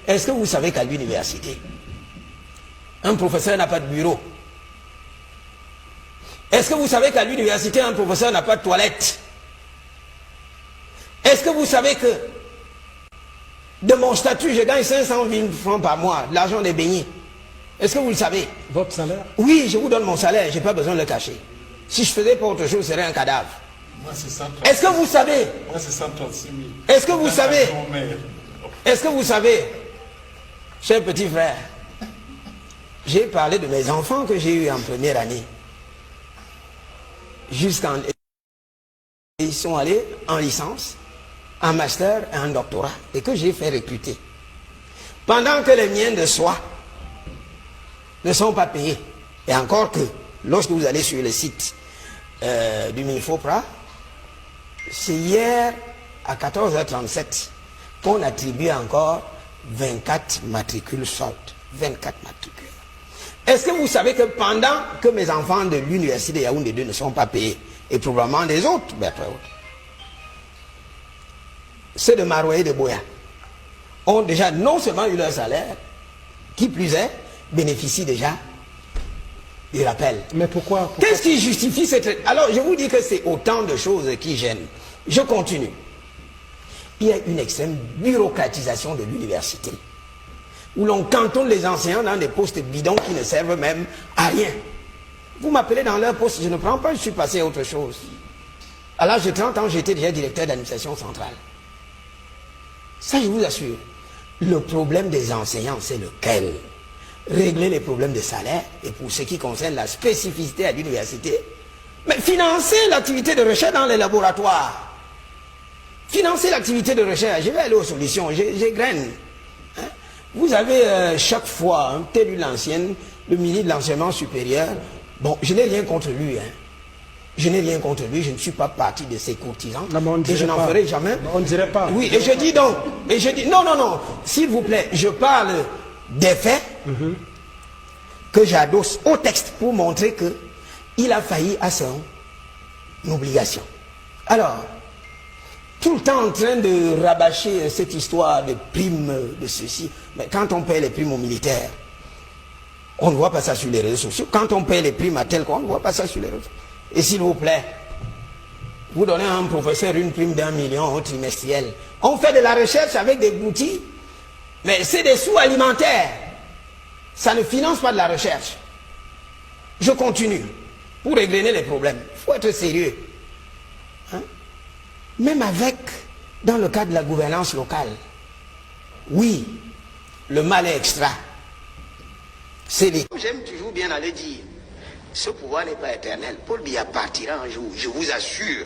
Est-ce que vous savez qu'à l'université, un professeur n'a pas de bureau? Est-ce que vous savez qu'à l'université, un professeur n'a pas de toilette? Est-ce que vous savez que de mon statut, je gagne 500 000 francs par mois, l'argent des beignets? Est-ce que vous le savez? Votre salaire? Oui, je vous donne mon salaire, je n'ai pas besoin de le cacher. Si je faisais pas autre chose, je serais un cadavre. Moi, c'est 136 000. Est-ce que vous savez? Moi, c'est 136 000. Est-ce que vous savez? Est-ce que vous savez, cher petit frère, j'ai parlé de mes enfants que j'ai eus en première année. Jusqu'en... Ils sont allés en licence, en master et en doctorat, et que j'ai fait recruter. Pendant que les miens de soi ne sont pas payés. Et encore que, lorsque vous allez sur le site du Minfopra, c'est hier à 14h37 qu'on attribue encore 24 matricules soldes. 24 matricules. Est-ce que vous savez que pendant que mes enfants de l'université de Yaoundé 2 ne sont pas payés, et probablement des autres, ceux de Maroua et de Boya ont déjà non seulement eu leur salaire, qui plus est, bénéficient déjà du rappel. Mais pourquoi Qu'est-ce qui justifie cette... Alors, je vous dis que c'est autant de choses qui gênent. Je continue. Il y a une extrême bureaucratisation de l'université, où l'on cantonne les enseignants dans des postes bidons qui ne servent même à rien. Vous m'appelez dans leur poste, je ne prends pas, je suis passé à autre chose. À l'âge de 30 ans, j'étais déjà directeur d'administration centrale. Ça, je vous assure. Le problème des enseignants, c'est lequel? Régler les problèmes de salaire, et pour ce qui concerne la spécificité à l'université, mais financer l'activité de recherche dans les laboratoires. Financer l'activité de recherche. Je vais aller aux solutions, j'égrène. Hein? Vous avez chaque fois, tel eu l'ancienne, le ministre de l'enseignement supérieur. Bon, je n'ai rien contre lui. Hein. Je n'ai rien contre lui, je ne suis pas partie de ses courtisans. Non, et je n'en ferai jamais. On ne dirait pas. Oui, et je dis donc, et je dis, non, s'il vous plaît, je parle des faits que j'adosse au texte pour montrer que il a failli à son obligation. Alors, tout le temps en train de rabâcher cette histoire de primes de ceci, mais quand on paye les primes aux militaires, on ne voit pas ça sur les réseaux sociaux. Quand on paye les primes à tel quoi, on ne voit pas ça sur les réseaux sociaux. Et s'il vous plaît, vous donnez à un professeur une prime d'1 million au trimestriel. On fait de la recherche avec des outils, mais c'est des sous alimentaires. Ça ne finance pas de la recherche. Je continue. Pour régler les problèmes, il faut être sérieux. Hein? Même avec, dans le cadre de la gouvernance locale, oui, le mal est extra. C'est les... J'aime toujours bien aller dire, ce pouvoir n'est pas éternel. Paul Biya partira un jour, je vous assure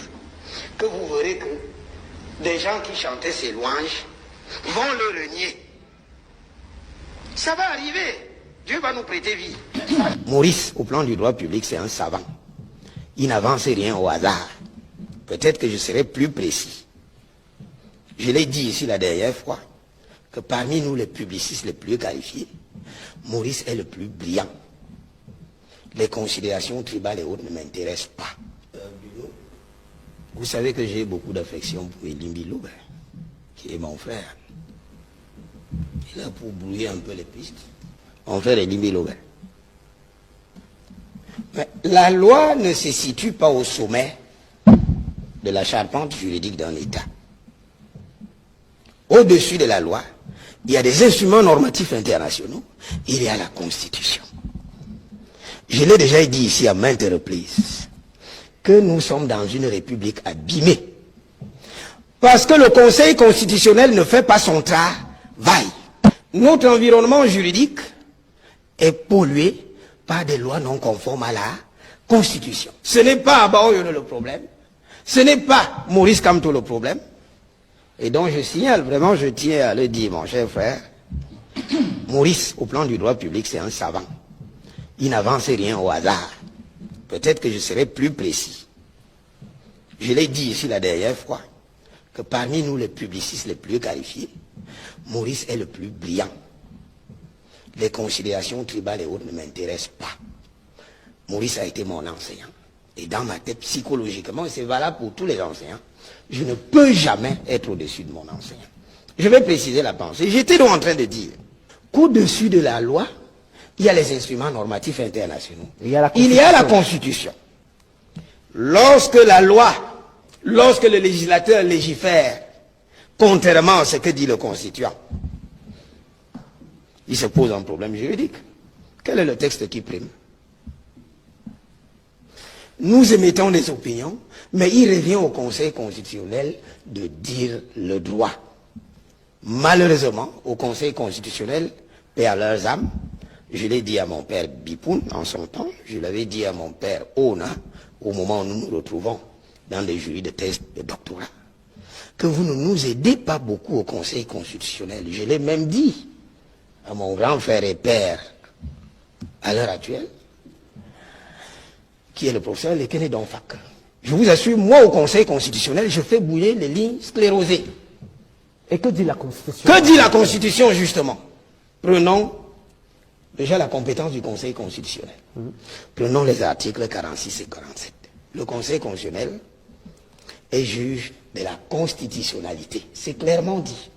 que vous verrez que des gens qui chantaient ces louanges vont le renier. Ça va arriver. Dieu va nous prêter vie. Maurice, au plan du droit public, c'est un savant. Il n'avance rien au hasard. Peut-être que je serai plus précis. Je l'ai dit ici la dernière fois, que parmi nous les publicistes les plus qualifiés, Maurice est le plus brillant. Les considérations tribales et autres ne m'intéressent pas. Vous savez que j'ai beaucoup d'affection pour Elimbi Loubert, qui est mon frère. Il est là pour brouiller un peu les pistes. Mon frère Elimbi Loubert. Mais la loi ne se situe pas au sommet de la charpente juridique d'un État. Au-dessus de la loi, il y a des instruments normatifs internationaux, il y a la Constitution. Je l'ai déjà dit ici à maintes reprises, que nous sommes dans une république abîmée. Parce que le Conseil constitutionnel ne fait pas son travail. Notre environnement juridique est pollué par des lois non conformes à la Constitution. Ce n'est pas Abaoyono le problème, ce n'est pas Maurice Kamto le problème. Et donc je signale, vraiment je tiens à le dire, mon cher frère, Maurice, au plan du droit public, c'est un savant. Il n'avance rien au hasard. Peut-être que je serai plus précis. Je l'ai dit ici la dernière fois, que parmi nous les publicistes les plus qualifiés, Maurice est le plus brillant. Les considérations tribales et autres ne m'intéressent pas. Maurice a été mon enseignant. Et dans ma tête, psychologiquement, et c'est valable pour tous les enseignants, je ne peux jamais être au-dessus de mon enseignant. Je vais préciser la pensée. J'étais donc en train de dire qu'au-dessus de la loi, il y a les instruments normatifs internationaux. Il y a la Constitution. Lorsque la loi, lorsque le législateur légifère, contrairement à ce que dit le constituant, il se pose un problème juridique. Quel est le texte qui prime? Nous émettons des opinions, mais il revient au Conseil constitutionnel de dire le droit. Malheureusement, au Conseil constitutionnel, paix à leurs âmes, je l'ai dit à mon père Bipoun en son temps, je l'avais dit à mon père Ona, au moment où nous nous retrouvons dans les jurys de thèse de doctorat, que vous ne nous aidez pas beaucoup au Conseil constitutionnel. Je l'ai même dit à mon grand frère et père, à l'heure actuelle, qui est le professeur Lekene Donfak. Je vous assure, moi au Conseil constitutionnel, je fais bouillir les lignes sclérosées. Et que dit la Constitution? Que dit la Constitution, justement? Prenons déjà la compétence du Conseil constitutionnel. Prenons les articles 46 et 47. Le Conseil constitutionnel est juge de la constitutionnalité. C'est clairement dit.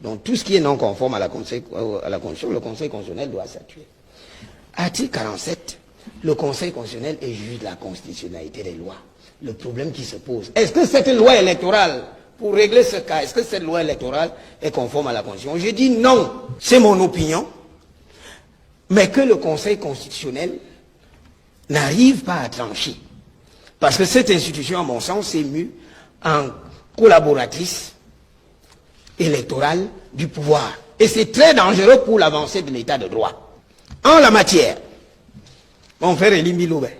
Donc tout ce qui est non conforme à la Constitution, le Conseil constitutionnel doit statuer. Article 47, le Conseil constitutionnel est juge de la constitutionnalité des lois. Le problème qui se pose, est-ce que cette loi électorale, pour régler ce cas, est-ce que cette loi électorale est conforme à la Constitution? Je dis non, c'est mon opinion, mais que le Conseil constitutionnel n'arrive pas à trancher. Parce que cette institution, à mon sens, s'est mue en collaboratrice électorale du pouvoir. Et c'est très dangereux pour l'avancée de l'état de droit. En la matière, mon frère Elimbi Loubet,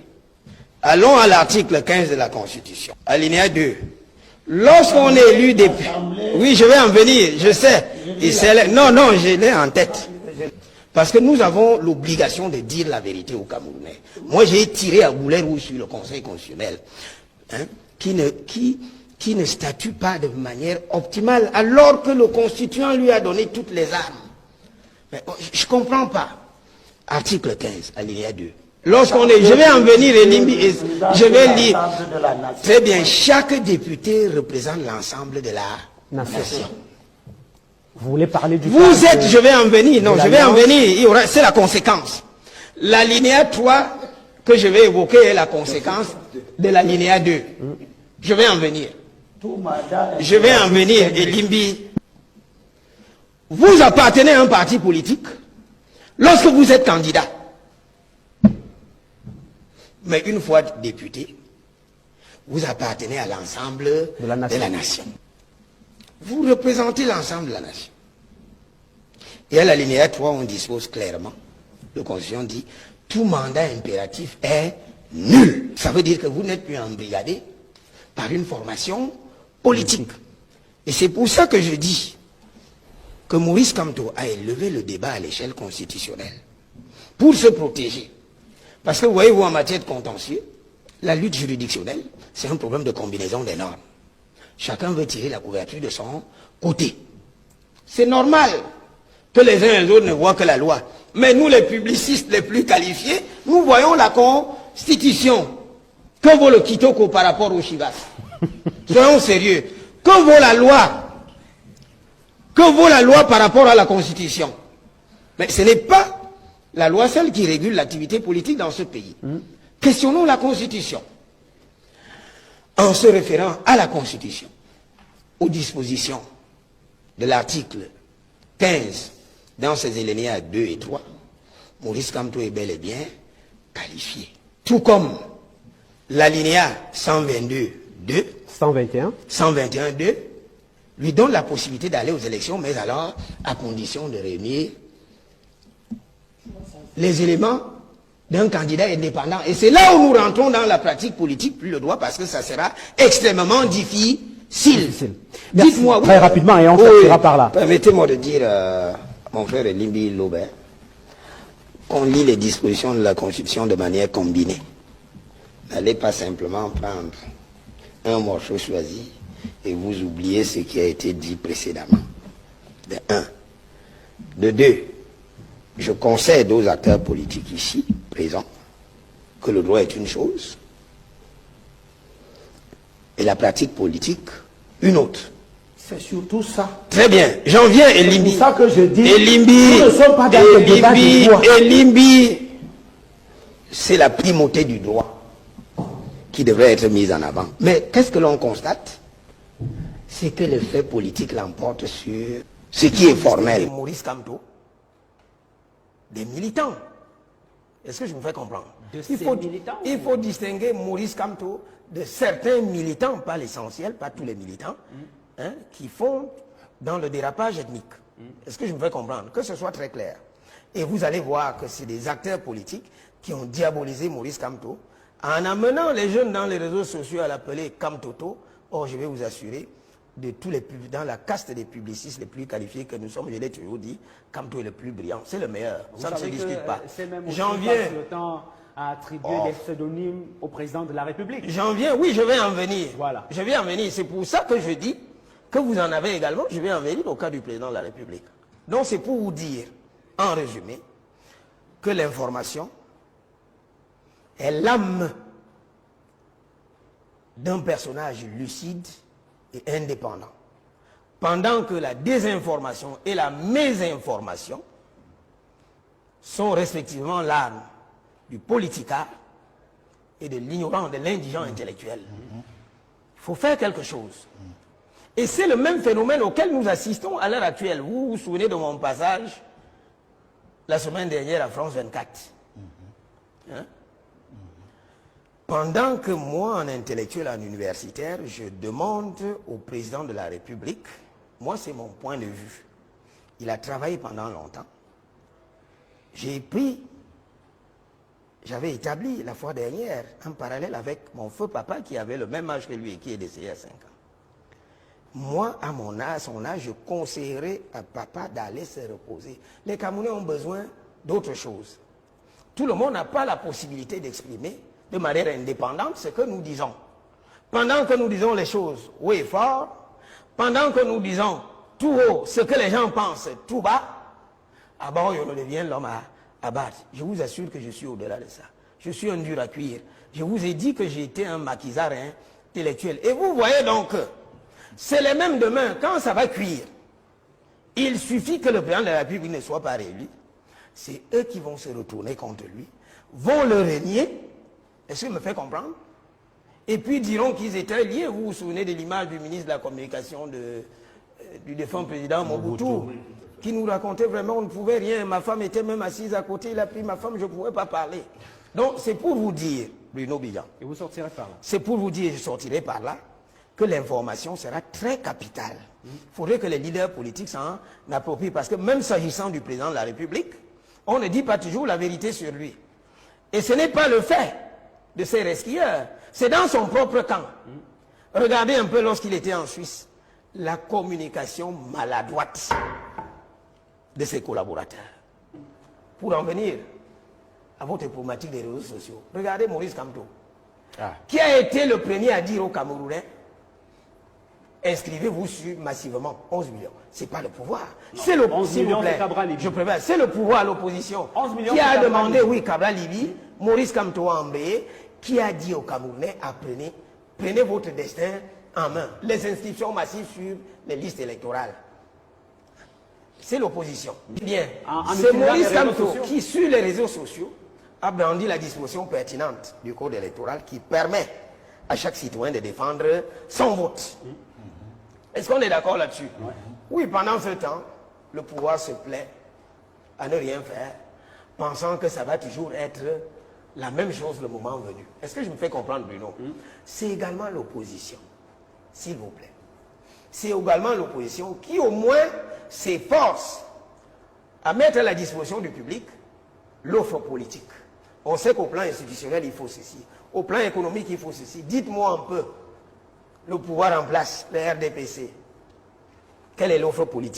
allons à l'article 15 de la Constitution, alinéa 2. Lorsqu'on est élu député... Oui, je vais en venir, je sais. Non, je l'ai en tête. Parce que nous avons l'obligation de dire la vérité aux Camerounais. Moi, j'ai tiré à boulet rouge sur le Conseil constitutionnel, qui ne statue pas de manière optimale, alors que le Constituant lui a donné toutes les armes. Mais, je ne comprends pas. Article 15, alinéa 2. Lorsqu'on est... Je vais en venir, je vais lire. Très bien, chaque député représente l'ensemble de la nation. Vous voulez parler du... Vous êtes, je vais en venir, non, je vais en venir, c'est la conséquence. L'alinéa 3 que je vais évoquer est la conséquence de l'alinéa 2. Je vais en venir. Je vais en venir, Elimbi. Vous appartenez à un parti politique lorsque vous êtes candidat. Mais une fois député, vous appartenez à l'ensemble de la nation. Vous représentez l'ensemble de la nation. Et à l'alinéa 3, on dispose clairement, la Constitution dit, tout mandat impératif est nul. Ça veut dire que vous n'êtes plus embrigadé par une formation politique. Et c'est pour ça que je dis que Maurice Kamto a élevé le débat à l'échelle constitutionnelle pour se protéger. Parce que vous voyez, vous, en matière de contentieux, la lutte juridictionnelle, c'est un problème de combinaison des normes. Chacun veut tirer la couverture de son côté. C'est normal que les uns et les autres ne voient que la loi. Mais nous, les publicistes les plus qualifiés, nous voyons la Constitution. Que vaut le Kitoko par rapport au Chivas? Soyons sérieux. Que vaut la loi? Que vaut la loi par rapport à la Constitution? Mais ce n'est pas la loi seule qui régule l'activité politique dans ce pays. Questionnons la Constitution. En se référant à la Constitution, aux dispositions de l'article 15, dans ses alinéas 2 et 3, Maurice Kamto est bel et bien qualifié. Tout comme l'alinéa 122.2, 121.2, lui donne la possibilité d'aller aux élections, mais alors à condition de réunir les éléments d'un candidat indépendant. Et c'est là où nous rentrons dans la pratique politique, plus le droit, parce que ça sera extrêmement difficile. Dites-moi, très rapidement, et on sortira par là. Permettez-moi de dire à mon frère Elimbi Loubet qu'on lit les dispositions de la Constitution de manière combinée. N'allez pas simplement prendre un morceau choisi et vous oubliez ce qui a été dit précédemment. De un. De deux. Je concède aux acteurs politiques ici, présents, que le droit est une chose, et la pratique politique, une autre. C'est surtout ça. Très bien. J'en viens, Elimbi. C'est pour ça que je dis, Elimbi, nous ne sommes pas dans le débat du droit. Elimbi, c'est la primauté du droit qui devrait être mise en avant. Mais qu'est-ce que l'on constate? C'est que les faits politiques l'emportent sur ce qui est formel. Maurice Kamto, des militants. Est-ce que je vous fais comprendre? Il faut distinguer Maurice Kamto de certains militants, pas l'essentiel, pas tous les militants, hein, qui font dans le dérapage ethnique. Est-ce que je me fais comprendre? Que ce soit très clair. Et vous allez voir que c'est des acteurs politiques qui ont diabolisé Maurice Kamto en amenant les jeunes dans les réseaux sociaux à l'appeler Kamtoto. Or, je vais vous assurer, de tous les dans la caste des publicistes les plus qualifiés que nous sommes, je l'ai toujours dit, Kamto est le plus brillant, c'est le meilleur. Ça ne se discute pas. J'en viens. Le temps à attribuer des pseudonymes au président de la République. J'en viens, oui, je vais en venir. Voilà. Je vais en venir. C'est pour ça que je dis que vous en avez également. Je vais en venir au cas du président de la République. Donc c'est pour vous dire, en résumé, que l'information est l'âme d'un personnage lucide et indépendant. Pendant que la désinformation et la mésinformation sont respectivement l'âme du politicard et de l'ignorant, de l'indigent intellectuel. Il faut faire quelque chose. Et c'est le même phénomène auquel nous assistons à l'heure actuelle. Vous vous souvenez de mon passage la semaine dernière à France 24. Hein? Pendant que moi, en intellectuel, en universitaire, je demande au président de la République, moi c'est mon point de vue, il a travaillé pendant longtemps, j'avais établi la fois dernière, en parallèle avec mon feu papa qui avait le même âge que lui et qui est décédé à 5 ans. Moi, à mon âge, son âge, je conseillerais à papa d'aller se reposer. Les Camerounais ont besoin d'autre chose. Tout le monde n'a pas la possibilité d'exprimer de manière indépendante ce que nous disons. Pendant que nous disons les choses haut et fort, pendant que nous disons tout haut ce que les gens pensent tout bas, à bord on devient l'homme à battre. Je vous assure que je suis au-delà de ça. Je suis un dur à cuire. Je vous ai dit que j'étais un maquisard intellectuel. Et vous voyez donc, c'est les mêmes demain, quand ça va cuire, il suffit que le président de la République ne soit pas réélu. C'est eux qui vont se retourner contre lui, vont le régner. Est-ce que je me fais comprendre? Et puis diront qu'ils étaient liés. Vous vous souvenez de l'image du ministre de la Communication du défunt président Mobutu, qui nous racontait vraiment on ne pouvait rien. Ma femme était même assise à côté, il a pris ma femme, je ne pouvais pas parler. Donc c'est pour vous dire, Bruno Bijan. Et vous sortirez par là. C'est pour vous dire, je sortirai par là, que l'information sera très capitale. Il faudrait que les leaders politiques s'en approprient, parce que même s'agissant du président de la République, on ne dit pas toujours la vérité sur lui. Et ce n'est pas le fait de ces resquilleurs, c'est dans son propre camp. Regardez un peu lorsqu'il était en Suisse, la communication maladroite de ses collaborateurs. Pour en venir à votre problématique des réseaux sociaux, regardez Maurice Kamto, qui a été le premier à dire aux Camerounais, inscrivez-vous sur massivement 11 millions. Ce n'est pas le pouvoir. C'est le pouvoir. C'est le pouvoir, l'opposition, qui a demandé, oui, Cabral Libi, Maurice Kamto a embrayé, qui a dit aux Camerounais, apprenez, prenez votre destin en main. Les inscriptions massives sur les listes électorales. C'est l'opposition. Bien, c'est Maurice Kamto qui, sur les réseaux sociaux, a brandi la disposition pertinente du code électoral qui permet à chaque citoyen de défendre son vote. Est-ce qu'on est d'accord là-dessus? Oui, pendant ce temps, le pouvoir se plaît à ne rien faire, pensant que ça va toujours être la même chose le moment venu. Est-ce que je me fais comprendre, Bruno? C'est également l'opposition, s'il vous plaît. C'est également l'opposition qui, au moins, s'efforce à mettre à la disposition du public l'offre politique. On sait qu'au plan institutionnel, il faut ceci. Au plan économique, il faut ceci. Dites-moi un peu, le pouvoir en place, le RDPC, quelle est l'offre politique?